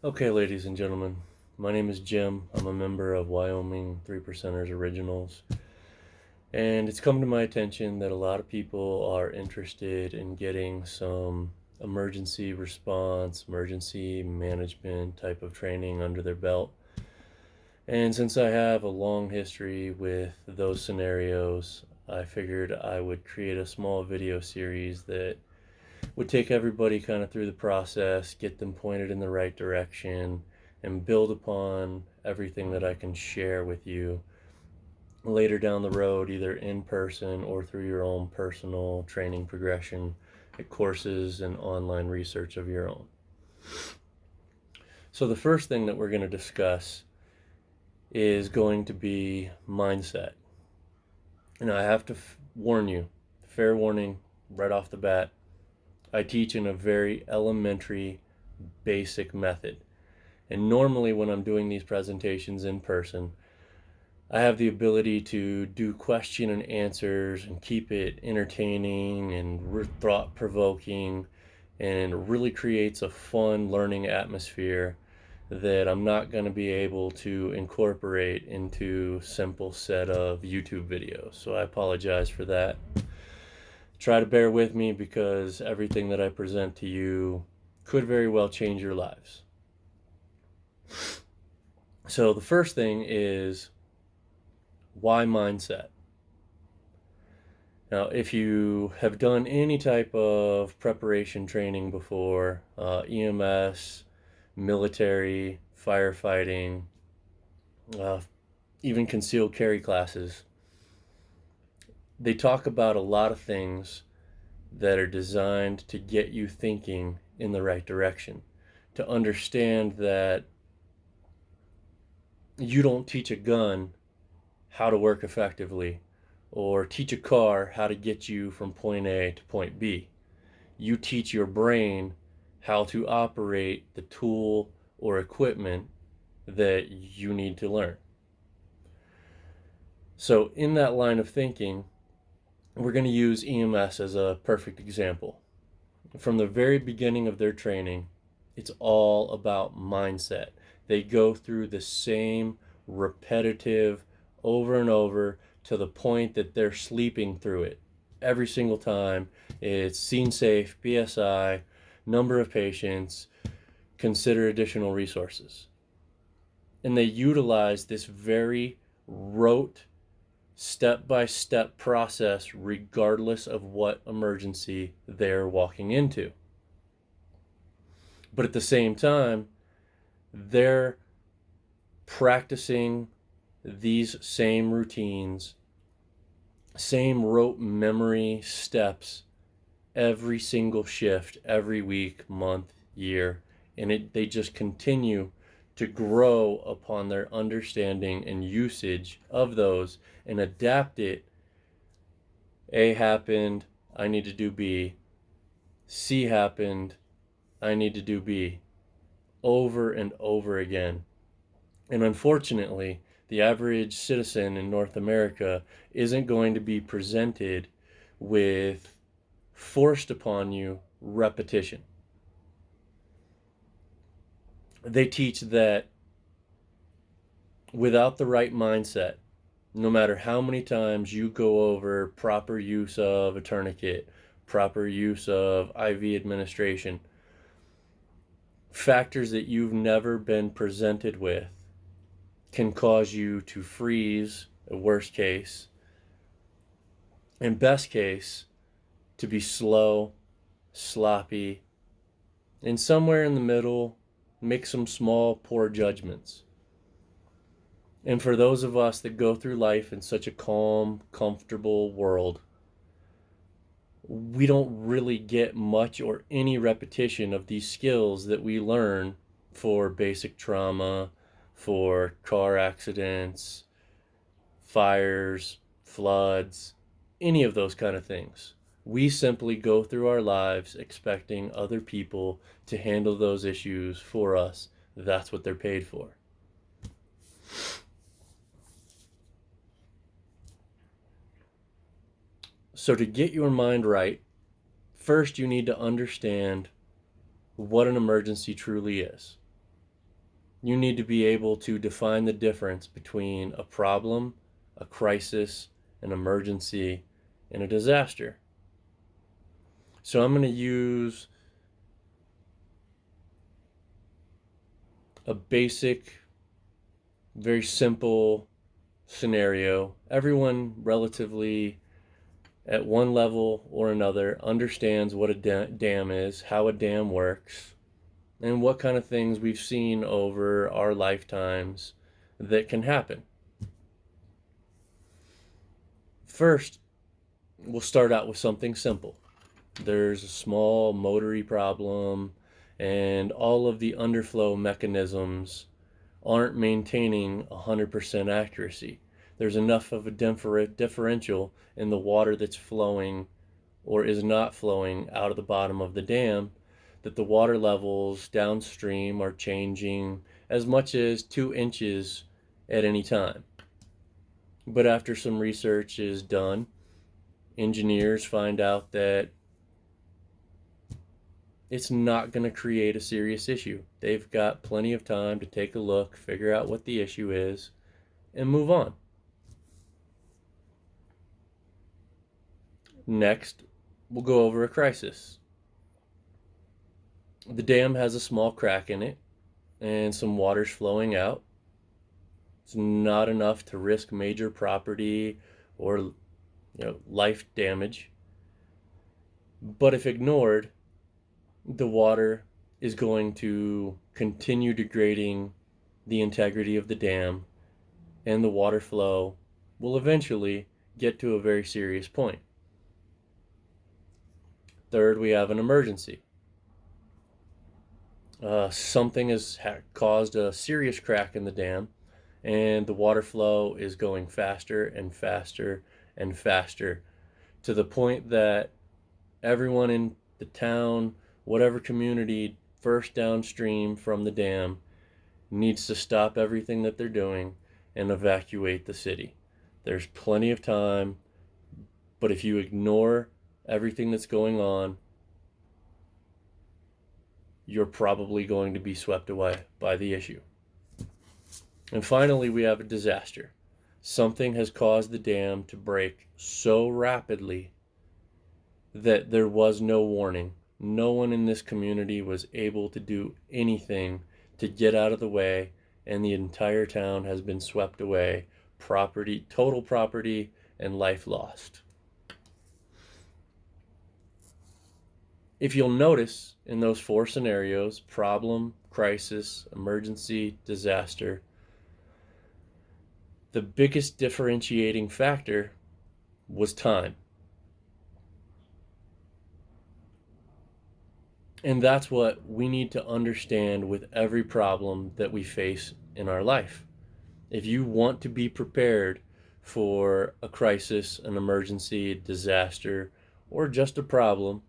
Okay, ladies and gentlemen, my name is Jim. I'm a member of Wyoming 3%ers Originals, and it's come to my attention that a lot of people are interested in getting some emergency response, emergency management type of training under their belt. And since I have a long history with those scenarios, I figured I would create a small video series that would take everybody kind of through the process, get them pointed in the right direction, and build upon everything that I can share with you later down the road, either in person or through your own personal training progression at courses and online research of your own. So, the first thing that we're going to discuss is going to be mindset. And I have to warn you, fair warning right off the bat, I teach in a very elementary, basic method. And normally, when I'm doing these presentations in person, I have the ability to do question and answers and keep it entertaining and thought provoking, and it really creates a fun learning atmosphere that I'm not going to be able to incorporate into simple set of YouTube videos. So I apologize for that. Try to bear with me because everything that I present to you could very well change your lives. So the first thing is, why mindset? Now, if you have done any type of preparation training before, EMS, military, firefighting, uh, even concealed carry classes, they talk about a lot of things that are designed to get you thinking in the right direction, to understand that you don't teach a gun how to work effectively or teach a car how to get you from point A to point B. You teach your brain how to operate the tool or equipment that you need to learn. So, in that line of thinking, we're going to use EMS as a perfect example. From the very beginning of their training, it's all about mindset. They go through the same repetitive over and over to the point that they're sleeping through it. Every single time, it's scene safe, BSI, number of patients, consider additional resources. And they utilize this very rote, step-by-step process regardless of what emergency they're walking into. But at the same time, they're practicing these same routines, same rote memory steps every single shift, every week, month, year, and they just continue to grow upon their understanding and usage of those and adapt it. A happened, I need to do B. C happened, I need to do B. Over and over again. And unfortunately, the average citizen in North America isn't going to be presented with forced upon you repetition. They teach that without the right mindset, no matter how many times you go over proper use of a tourniquet, proper use of IV administration, factors that you've never been presented with can cause you to freeze, worst case, and best case, to be slow, sloppy, and somewhere in the middle, make some small, poor judgments. And for those of us that go through life in such a calm, comfortable world, we don't really get much or any repetition of these skills that we learn for basic trauma, for car accidents, fires, floods, any of those kind of things. We simply go through our lives expecting other people to handle those issues for us. That's what they're paid for. So, to get your mind right, first you need to understand what an emergency truly is. You need to be able to define the difference between a problem, a crisis, an emergency, and a disaster. So I'm going to use a basic, very simple scenario. Everyone relatively at one level or another understands what a dam is, how a dam works, and what kind of things we've seen over our lifetimes that can happen. First, we'll start out with something simple. There's a small motory problem, and all of the underflow mechanisms aren't maintaining 100% accuracy. There's enough of a differential in the water that's flowing or is not flowing out of the bottom of the dam that the water levels downstream are changing as much as 2 inches at any time. But after some research is done, engineers find out that it's not going to create a serious issue. They've got plenty of time to take a look, figure out what the issue is, and move on. Next, we'll go over a crisis. The dam has a small crack in it, and some water's flowing out. It's not enough to risk major property or life damage. But if ignored, the water is going to continue degrading the integrity of the dam, and the water flow will eventually get to a very serious point. Third, we have an emergency. Something has caused a serious crack in the dam, and the water flow is going faster and faster and faster to the point that everyone in the town, whatever community first downstream from the dam, needs to stop everything that they're doing and evacuate the city. There's plenty of time, but if you ignore everything that's going on, you're probably going to be swept away by the issue. And finally, we have a disaster. Something has caused the dam to break so rapidly that there was no warning. No one in this community was able to do anything to get out of the way, and the entire town has been swept away. Total property, and life lost. If you'll notice in those 4 scenarios, problem, crisis, emergency, disaster, the biggest differentiating factor was time. And that's what we need to understand with every problem that we face in our life. If you want to be prepared for a crisis, an emergency, a disaster, or just a problem,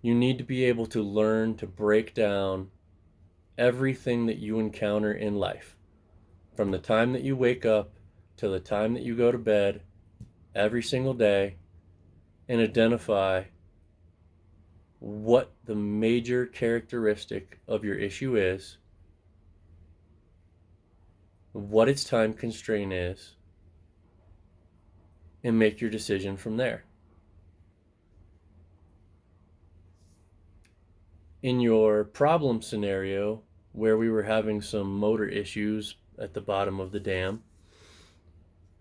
you need to be able to learn to break down everything that you encounter in life. From the time that you wake up to the time that you go to bed every single day, and identify what the major characteristic of your issue is, what its time constraint is, and make your decision from there. In your problem scenario, where we were having some motor issues at the bottom of the dam,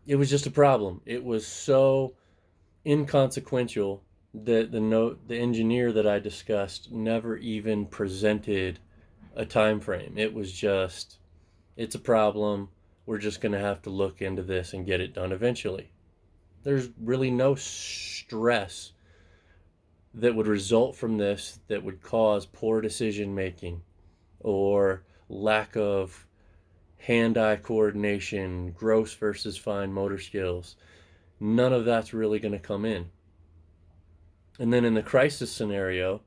it was just a problem. It was so inconsequential that the engineer that I discussed never even presented a time frame. It was just, it's a problem. We're just going to have to look into this and get it done eventually. There's really no stress that would result from this that would cause poor decision making or lack of hand-eye coordination, gross versus fine motor skills. None of that's really going to come in. And then in the crisis scenario,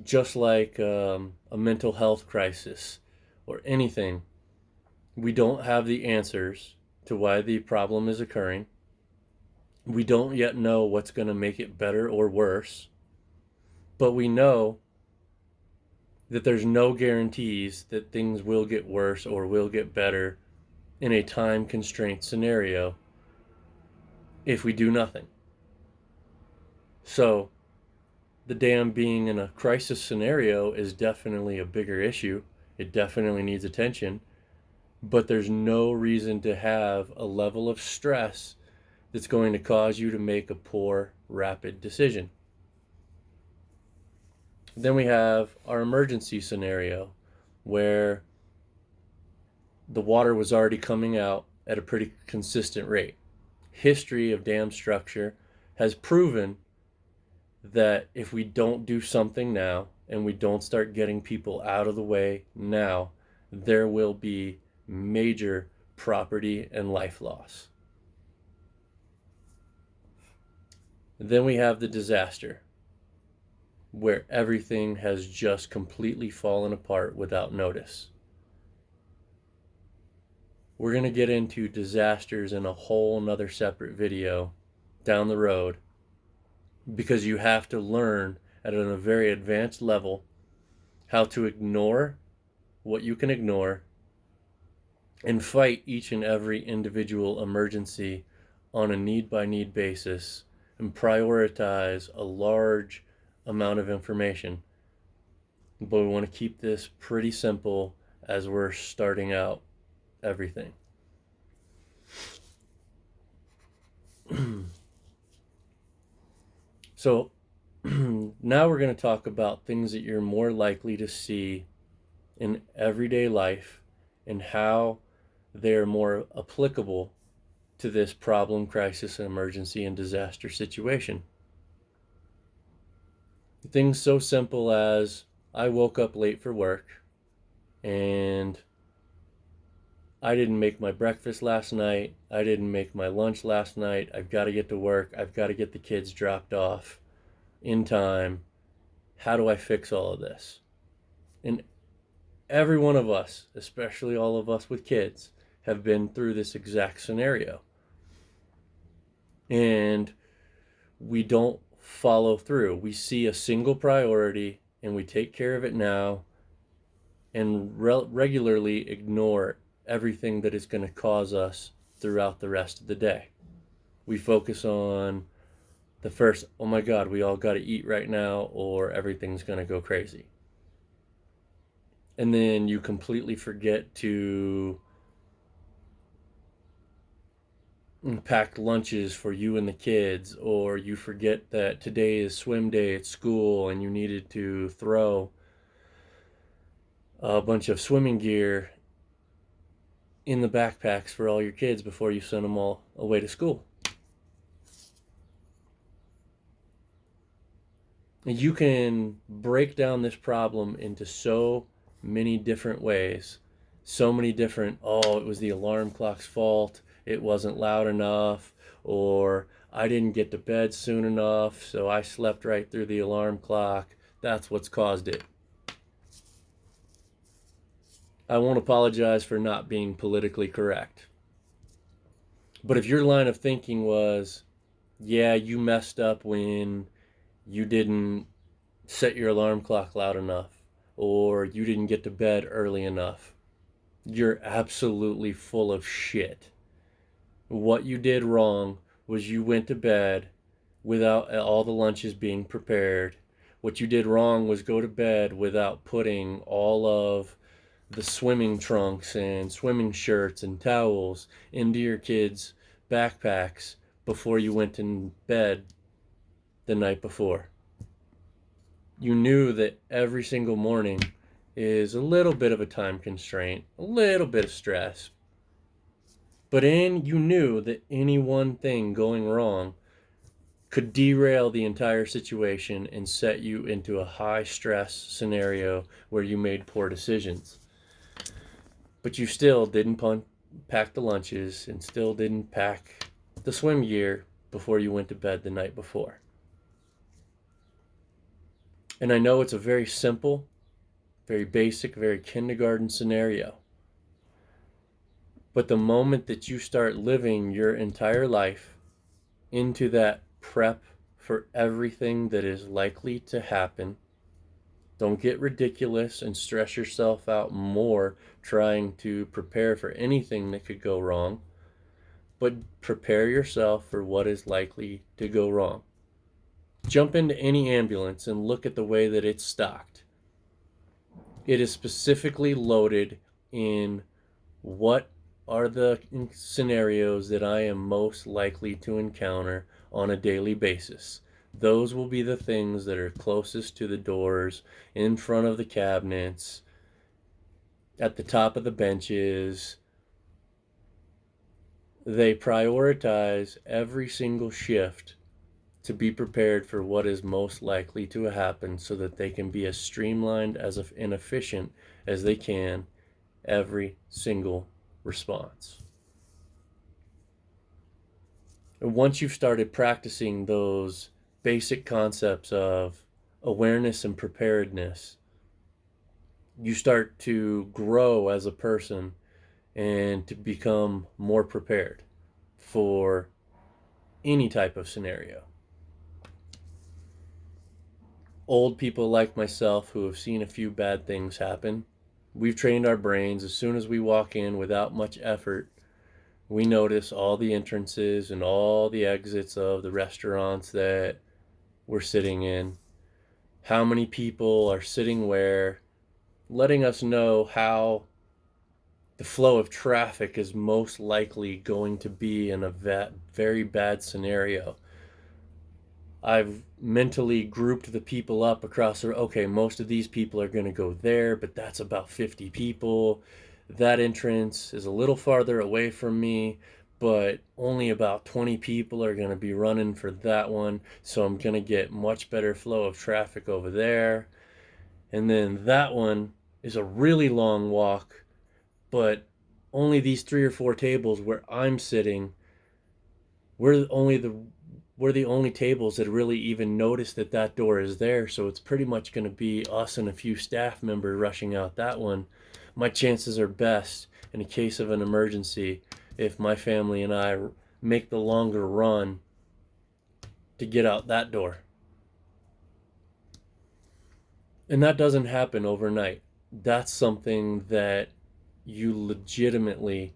just like a mental health crisis or anything, we don't have the answers to why the problem is occurring. We don't yet know what's going to make it better or worse, but we know that there's no guarantees that things will get worse or will get better in a time constraint scenario if we do nothing. So the dam being in a crisis scenario is definitely a bigger issue. It definitely needs attention, but there's no reason to have a level of stress that's going to cause you to make a poor, rapid decision. Then we have our emergency scenario where the water was already coming out at a pretty consistent rate. History of dam structure has proven that if we don't do something now and we don't start getting people out of the way now, there will be major property and life loss. Then we have the disaster, where everything has just completely fallen apart without notice. We're going to get into disasters in a whole nother separate video down the road, because you have to learn at a very advanced level how to ignore what you can ignore and fight each and every individual emergency on a need-by-need basis and prioritize a large amount of information. But we want to keep this pretty simple as we're starting out everything. So now we're going to talk about things that you're more likely to see in everyday life and how they're more applicable to this problem, crisis, emergency, and disaster situation. Things so simple as I woke up late for work and I didn't make my breakfast last night. I didn't make my lunch last night. I've got to get to work. I've got to get the kids dropped off in time. How do I fix all of this? And every one of us, especially all of us with kids, have been through this exact scenario. And we don't follow through. We see a single priority and we take care of it now and regularly ignore everything that is going to cause us throughout the rest of the day. We focus on the first, oh my God, we all got to eat right now or everything's going to go crazy. And then you completely forget to pack lunches for you and the kids, or you forget that today is swim day at school and you needed to throw a bunch of swimming gear in the backpacks for all your kids before you send them all away to school. And you can break down this problem into so many different ways, so many different, oh, it was the alarm clock's fault, it wasn't loud enough, or I didn't get to bed soon enough, so I slept right through the alarm clock. That's what's caused it. I won't apologize for not being politically correct. But if your line of thinking was, yeah, you messed up when you didn't set your alarm clock loud enough, or you didn't get to bed early enough, you're absolutely full of shit. What you did wrong was you went to bed without all the lunches being prepared. What you did wrong was go to bed without putting all of the swimming trunks and swimming shirts and towels into your kids' backpacks before you went in bed the night before. You knew that every single morning is a little bit of a time constraint, a little bit of stress. But you knew that any one thing going wrong could derail the entire situation and set you into a high stress scenario where you made poor decisions. But you still didn't pack the lunches and still didn't pack the swim gear before you went to bed the night before. And I know it's a very simple, very basic, very kindergarten scenario. But the moment that you start living your entire life into that prep for everything that is likely to happen, Don't get ridiculous and stress yourself out more trying to prepare for anything that could go wrong, but prepare yourself for what is likely to go wrong. Jump into any ambulance and look at the way that it's stocked. It is specifically loaded in what are the scenarios that I am most likely to encounter on a daily basis. Those will be the things that are closest to the doors, in front of the cabinets, at the top of the benches. They prioritize every single shift to be prepared for what is most likely to happen so that they can be as streamlined and efficient as they can every single response. And once you've started practicing those basic concepts of awareness and preparedness, you start to grow as a person and to become more prepared for any type of scenario. Old people like myself who have seen a few bad things happen, we've trained our brains as soon as we walk in without much effort. We notice all the entrances and all the exits of the restaurants that we're sitting in, how many people are sitting where, letting us know how the flow of traffic is most likely going to be in a very bad scenario. I've mentally grouped the people up across okay, most of these people are going to go there, but that's about 50 people. That entrance is a little farther away from me, but only about 20 people are going to be running for that one, so I'm going to get much better flow of traffic over there. And then that one is a really long walk, but only these 3 or 4 tables where I'm sitting, we're the only tables that really even notice that that door is there, so it's pretty much going to be us and a few staff members rushing out that one. My chances are best in a case of an emergency if my family and I make the longer run to get out that door. And that doesn't happen overnight. That's something that you legitimately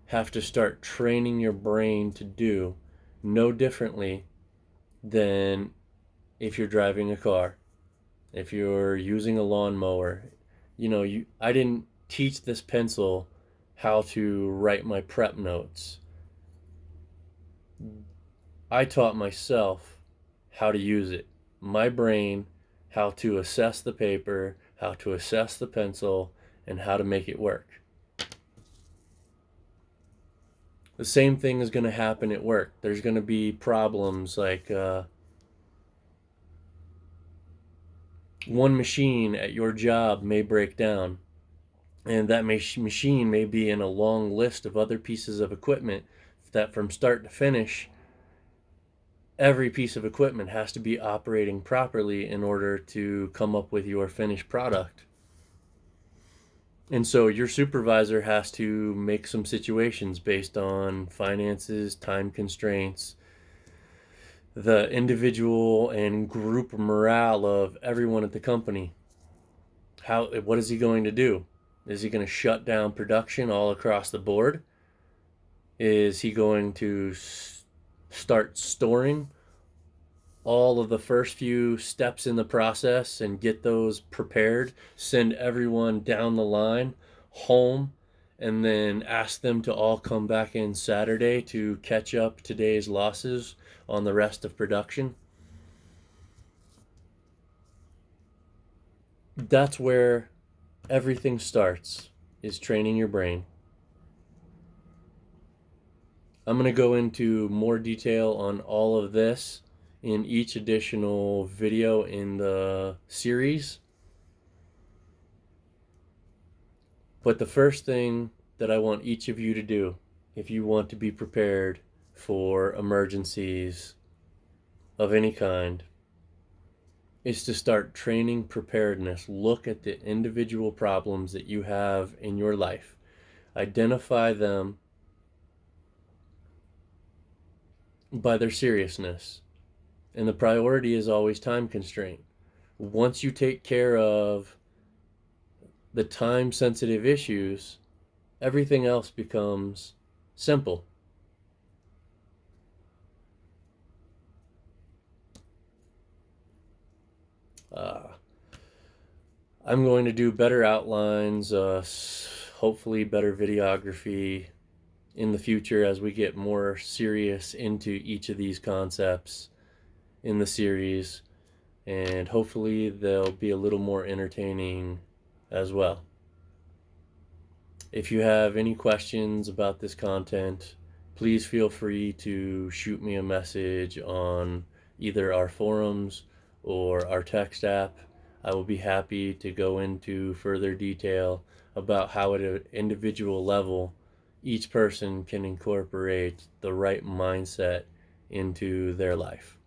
have to start training your brain to do no differently than if you're driving a car, if you're using a lawnmower. I didn't teach this pencil how to write my prep notes. I taught myself how to use it. My brain, how to assess the paper, how to assess the pencil, and how to make it work. The same thing is going to happen at work. There's going to be problems like one machine at your job may break down, and that machine may be in a long list of other pieces of equipment that from start to finish, every piece of equipment has to be operating properly in order to come up with your finished product. And so your supervisor has to make some situations based on finances, time constraints, the individual and group morale of everyone at the company. What is he going to do? Is he going to shut down production all across the board? Is he going to start storing all of the first few steps in the process and get those prepared, send everyone down the line home, and then ask them to all come back in Saturday to catch up today's losses on the rest of production? That's where everything starts, is training your brain. I'm going to go into more detail on all of this in each additional video in the series. But the first thing that I want each of you to do, if you want to be prepared for emergencies of any kind, is to start training preparedness. Look at the individual problems that you have in your life. Identify them by their seriousness. And the priority is always time constraint. once you take care of the time sensitive issues, everything else becomes simple. Uh, I'm going to do better outlines, hopefully better videography in the future as we get more serious into each of these concepts in the series, and hopefully they'll be a little more entertaining as well. If you have any questions about this content, please feel free to shoot me a message on either our forums or our text app. I will be happy to go into further detail about how at an individual level each person can incorporate the right mindset into their life.